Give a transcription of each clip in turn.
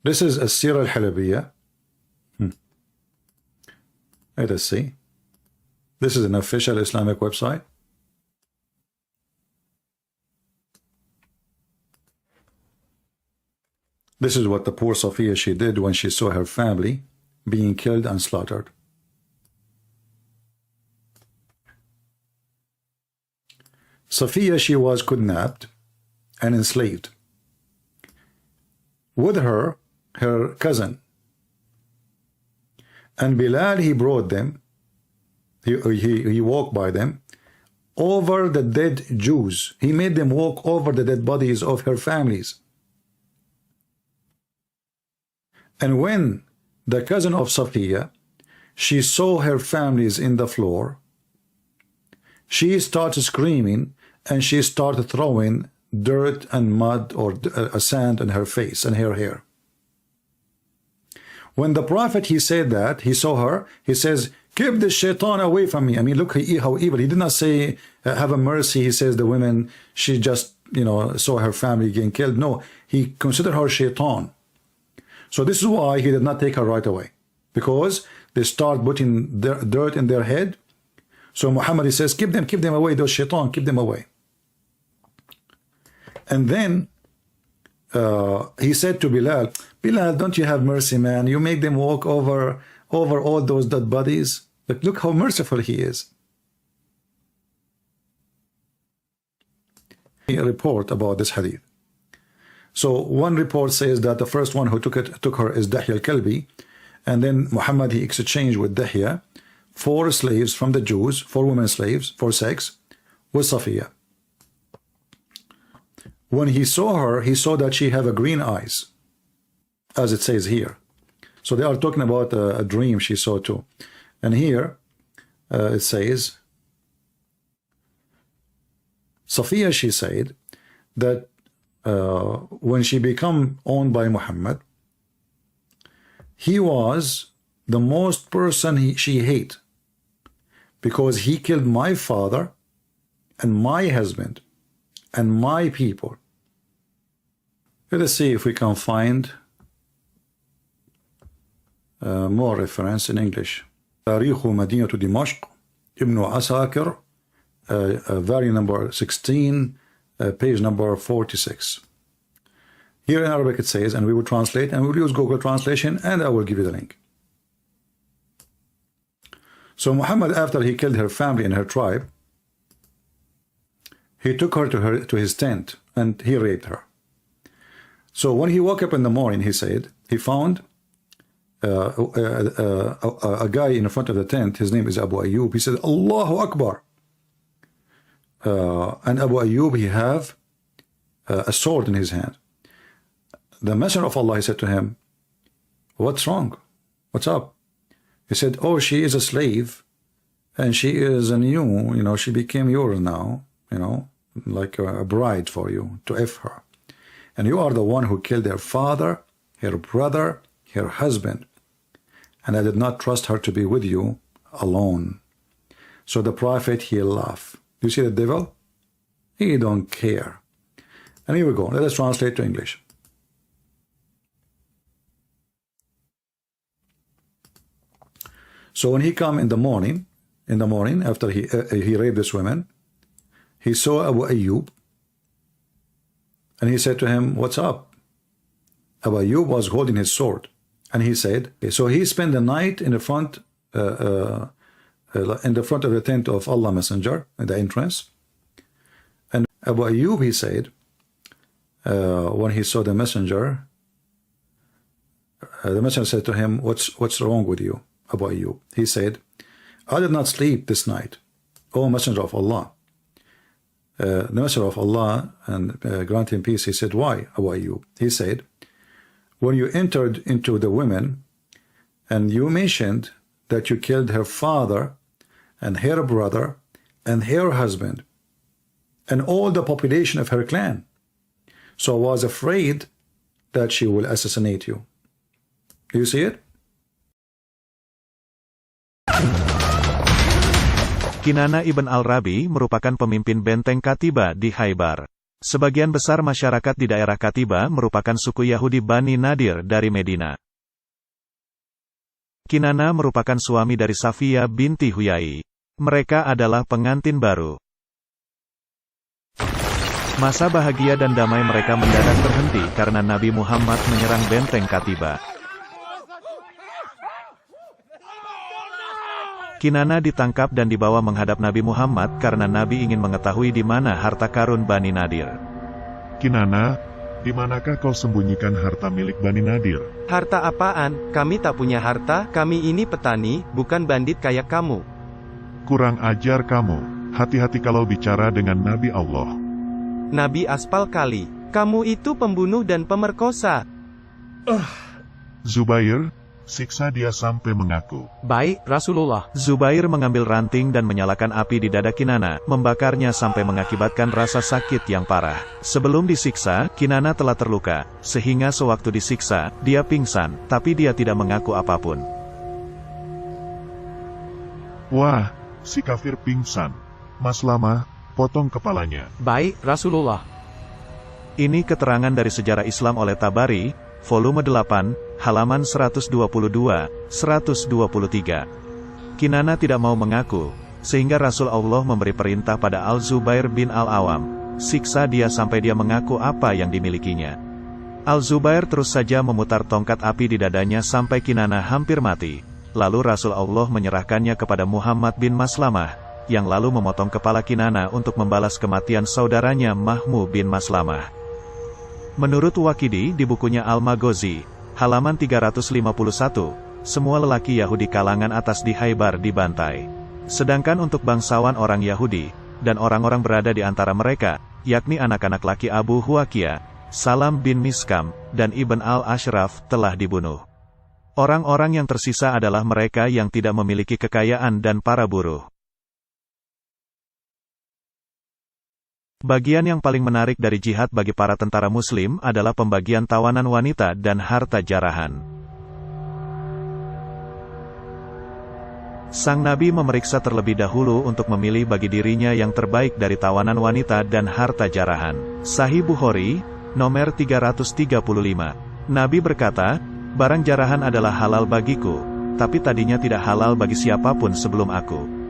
This is As-Sira Al-Halabiyya. Let us see. This is an official Islamic website. This is what the poor Safiya she did when she saw her family being killed and slaughtered. Safiya, she was kidnapped and enslaved. With her, her cousin. And Bilal, he brought them, he walked by them, over the dead Jews. He made them walk over the dead bodies of her families. And when the cousin of Safiya, she saw her families in the floor, she started screaming and she started throwing dirt and mud or sand in her face and her hair. When the Prophet, he said that, he saw her, he says, keep the shaitan away from me. I mean, look how evil. He did not say, have a mercy. He says the women, she just, saw her family getting killed. No, he considered her shaitan. So this is why he did not take her right away, because they start putting dirt in their head. So Muhammad, he says, keep them away, those shaitan, keep them away. And then he said to Bilal, Bilal, don't you have mercy, man? You make them walk over all those dead bodies. But look how merciful he is. A report about this hadith. So one report says that the first one who took her is Dihya al-Kalbi, and then Muhammad, he exchanged with Dihya 4 slaves from the Jews, 4 women slaves for sex with Safiya. When he saw her, he saw that she had green eyes, as it says here. So they are talking about a dream she saw too. And here it says, Safiya, she said that when she became owned by Muhammad, he was the most person she hate, because he killed my father and my husband and my people. Let us see if we can find more reference in English. تاريخ مدينة دمشق ابن عساكر, volume number 16, page number 46. Here in Arabic it says, and we will translate, and we will use Google translation, and I will give you the link. So Muhammad, after he killed her family and her tribe, he took her to his tent and he raped her. So when he woke up in the morning, he said, he found a guy in front of the tent. His name is Abu Ayyub. He said, Allahu Akbar. And Abu Ayyub, he have a sword in his hand. The Messenger of Allah, he said to him, what's wrong? What's up? He said, oh, she is a slave and she is a new, she became yours now, like a bride for you to F her. And you are the one who killed her father, her brother, her husband. And I did not trust her to be with you alone. So the Prophet, he laughed. You see the devil? He don't care. And here we go. Let us translate to English. So when he come in the morning after he raped this woman, he saw Abu Ayyub, and he said to him, what's up? Abu Ayyub was holding his sword, and he said, so he spent the night in the front of the tent of Allah Messenger, in the entrance. And Abu Ayyub, he said, when he saw the messenger said to him, what's wrong with you, Abu Ayyub? He said, I did not sleep this night, O Messenger of Allah. The Messenger of Allah, and grant him peace, he said, why, Abu Ayyub? He said, when you entered into the women and you mentioned that you killed her father and her brother and her husband and all the population of her clan, so I was afraid that she will assassinate you. Do you see it? Kinana ibn al-Rabi merupakan pemimpin benteng Katiba di Khaybar. Sebagian besar masyarakat di daerah Katiba merupakan suku Yahudi Bani Nadir dari Medina. Kinana merupakan suami dari Safiyah binti Huyai. Mereka adalah pengantin baru. Masa bahagia dan damai mereka mendadak terhenti karena Nabi Muhammad menyerang benteng Katiba. Kinana ditangkap dan dibawa menghadap Nabi Muhammad karena Nabi ingin mengetahui di mana harta karun Bani Nadir. Kinana, di manakah kau sembunyikan harta milik Bani Nadir? Harta apaan? Kami tak punya harta, kami ini petani, bukan bandit kayak kamu. Kurang ajar kamu, hati-hati kalau bicara dengan Nabi Allah. Nabi aspal kali, kamu itu pembunuh dan pemerkosa. Zubair, siksa dia sampai mengaku. Baik, Rasulullah. Zubair mengambil ranting dan menyalakan api di dada Kinana, membakarnya sampai mengakibatkan rasa sakit yang parah. Sebelum disiksa, Kinana telah terluka, sehingga sewaktu disiksa, dia pingsan, tapi dia tidak mengaku apapun. Wah, si kafir pingsan. Maslamah, potong kepalanya. Baik, Rasulullah. Ini keterangan dari Sejarah Islam oleh Tabari, volume 8, halaman 122-123. Kinana tidak mau mengaku, sehingga Rasul Allah memberi perintah pada Al-Zubair bin Al-Awam, siksa dia sampai dia mengaku apa yang dimilikinya. Al-Zubair terus saja memutar tongkat api di dadanya sampai Kinana hampir mati. Lalu Rasul Allah menyerahkannya kepada Muhammad bin Maslamah, yang lalu memotong kepala Kinana untuk membalas kematian saudaranya Mahmu bin Maslamah. Menurut Waqidi di bukunya Al-Maghazi, halaman 351, semua lelaki Yahudi kalangan atas di Khaybar dibantai. Sedangkan untuk bangsawan orang Yahudi, dan orang-orang berada di antara mereka, yakni anak-anak laki Abu Huwaqiyah, Salam bin Miskam, dan Ibn al-Ashraf telah dibunuh. Orang-orang yang tersisa adalah mereka yang tidak memiliki kekayaan dan para buruh. Bagian yang paling menarik dari jihad bagi para tentara muslim adalah pembagian tawanan wanita dan harta jarahan. Sang Nabi memeriksa terlebih dahulu untuk memilih bagi dirinya yang terbaik dari tawanan wanita dan harta jarahan. Sahih Bukhari, nomor 335. Nabi berkata, barang jarahan adalah halal bagiku, tapi tadinya tidak halal bagi siapapun sebelum aku.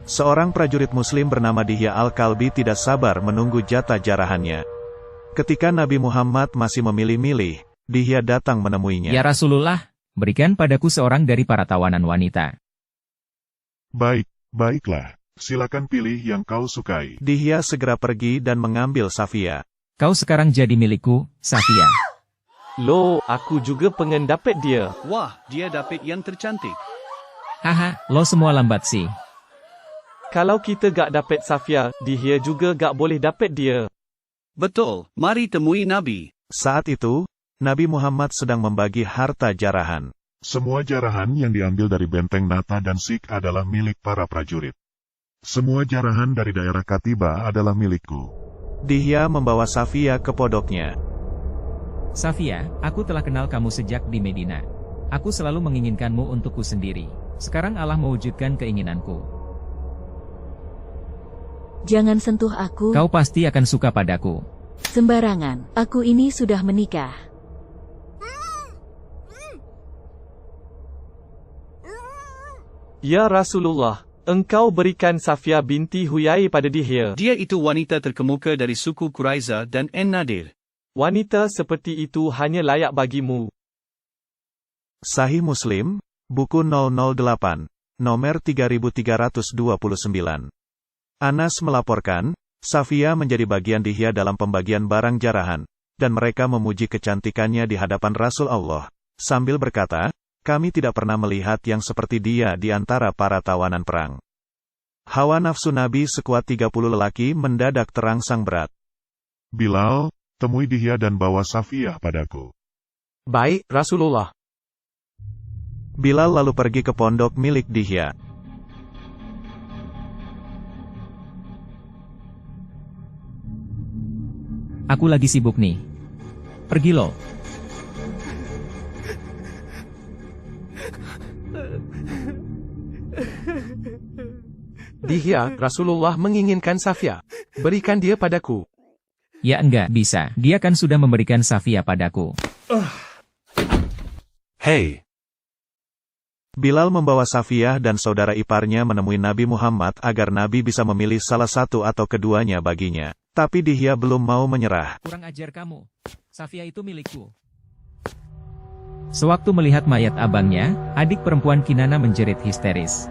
Seorang prajurit muslim bernama Dihya Al-Kalbi tidak sabar menunggu jatah jarahannya. Ketika Nabi Muhammad masih memilih-milih, Dihya datang menemuinya. Ya Rasulullah, berikan padaku seorang dari para tawanan wanita. Baiklah. Silakan pilih yang kau sukai. Dihya segera pergi dan mengambil Safiyah. Kau sekarang jadi milikku, Safiyah. Loh, aku juga pengen dapet dia. Wah, dia dapat yang tercantik. Haha, lo semua lambat sih. Kalau kita gak dapet Safiyah, Dihya juga gak boleh dapet dia. Betul, mari temui Nabi. Saat itu, Nabi Muhammad sedang membagi harta jarahan. Semua jarahan yang diambil dari benteng Nata dan Sik adalah milik para prajurit. Semua jarahan dari daerah Katiba adalah milikku. Dihya membawa Safiyah ke podoknya. Safiyah, aku telah kenal kamu sejak di Medina. Aku selalu menginginkanmu untukku sendiri. Sekarang Allah mewujudkan keinginanku. Jangan sentuh aku. Kau pasti akan suka padaku. Sembarangan, aku ini sudah menikah. Ya Rasulullah, engkau berikan Safiyah binti Huyai pada Dihya. Dia itu wanita terkemuka dari suku Quraiza dan An-Nadir. Wanita seperti itu hanya layak bagimu. Sahih Muslim, buku 008, nomor 3329. Anas melaporkan, Safiyah menjadi bagian Dihya dalam pembagian barang jarahan, dan mereka memuji kecantikannya di hadapan Rasul Allah, sambil berkata, kami tidak pernah melihat yang seperti dia di antara para tawanan perang. Hawa nafsu Nabi sekuat 30 lelaki mendadak terangsang berat. Bilal, temui Dihya dan bawa Safiyah padaku. Baik, Rasulullah. Bilal lalu pergi ke pondok milik Dihya. Aku lagi sibuk nih. Pergi lo. Dihya, Rasulullah menginginkan Safia. Berikan dia padaku. Ya enggak bisa, dia kan sudah memberikan Safia padaku. Hei. Bilal membawa Safiyah dan saudara iparnya menemui Nabi Muhammad agar Nabi bisa memilih salah satu atau keduanya baginya. Tapi Dihya belum mau menyerah. Kurang ajar kamu. Safia itu milikku. Sewaktu melihat mayat abangnya, adik perempuan Kinana menjerit histeris.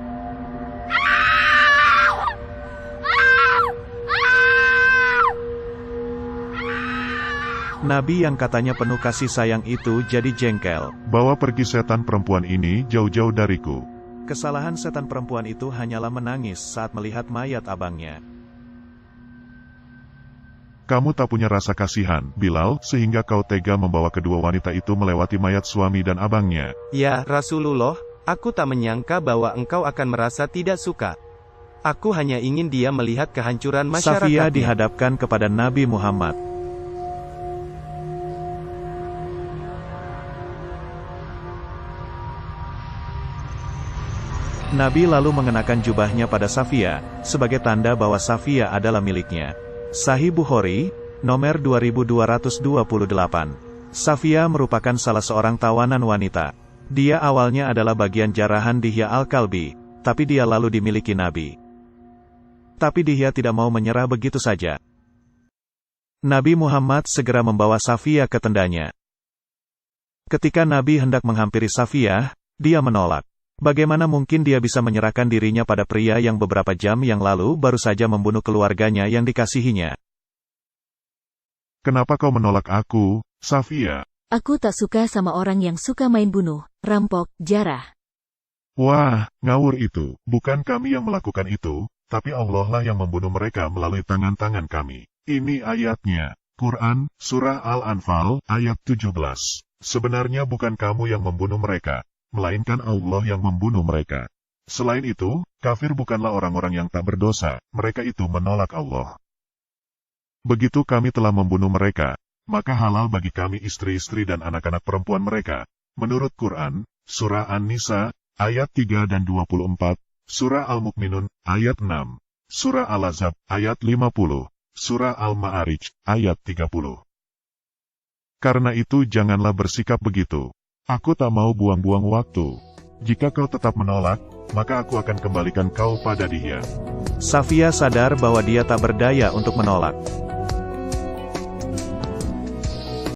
Nabi yang katanya penuh kasih sayang itu jadi jengkel. Bawa pergi setan perempuan ini jauh-jauh dariku. Kesalahan setan perempuan itu hanyalah menangis saat melihat mayat abangnya. Kamu tak punya rasa kasihan, Bilal, sehingga kau tega membawa kedua wanita itu melewati mayat suami dan abangnya. Ya, Rasulullah, aku tak menyangka bahwa engkau akan merasa tidak suka. Aku hanya ingin dia melihat kehancuran Safiyah masyarakatnya. dihadapkan kepada Nabi Muhammad. Nabi lalu mengenakan jubahnya pada Safiyah, sebagai tanda bahwa Safiyah adalah miliknya. Sahih Bukhari, nomor 2228. Safiyah merupakan salah seorang tawanan wanita. Dia awalnya adalah bagian jarahan Dihya Al-Kalbi, tapi dia lalu dimiliki Nabi. Tapi Dihya tidak mau menyerah begitu saja. Nabi Muhammad segera membawa Safiyah ke tendanya. Ketika Nabi hendak menghampiri Safiyah, dia menolak. Bagaimana mungkin dia bisa menyerahkan dirinya pada pria yang beberapa jam yang lalu baru saja membunuh keluarganya yang dikasihinya? Kenapa kau menolak aku, Safiyah? Aku tak suka sama orang yang suka main bunuh, rampok, jarah. Wah, ngawur itu. Bukan kami yang melakukan itu, tapi Allah lah yang membunuh mereka melalui tangan-tangan kami. Ini ayatnya. Quran, Surah Al-Anfal, ayat 17. Sebenarnya bukan kamu yang membunuh mereka, melainkan Allah yang membunuh mereka. Selain itu, kafir bukanlah orang-orang yang tak berdosa, mereka itu menolak Allah. Begitu kami telah membunuh mereka, maka halal bagi kami istri-istri dan anak-anak perempuan mereka. Menurut Quran, Surah An-Nisa, ayat 3 dan 24, Surah Al-Mu'minun, ayat 6, Surah Al-Ahzab, ayat 50, Surah Al-Ma'arij, ayat 30. Karena itu janganlah bersikap begitu. Aku tak mau buang-buang waktu. Jika kau tetap menolak, maka aku akan kembalikan kau pada Dihya. Safiyah sadar bahwa dia tak berdaya untuk menolak.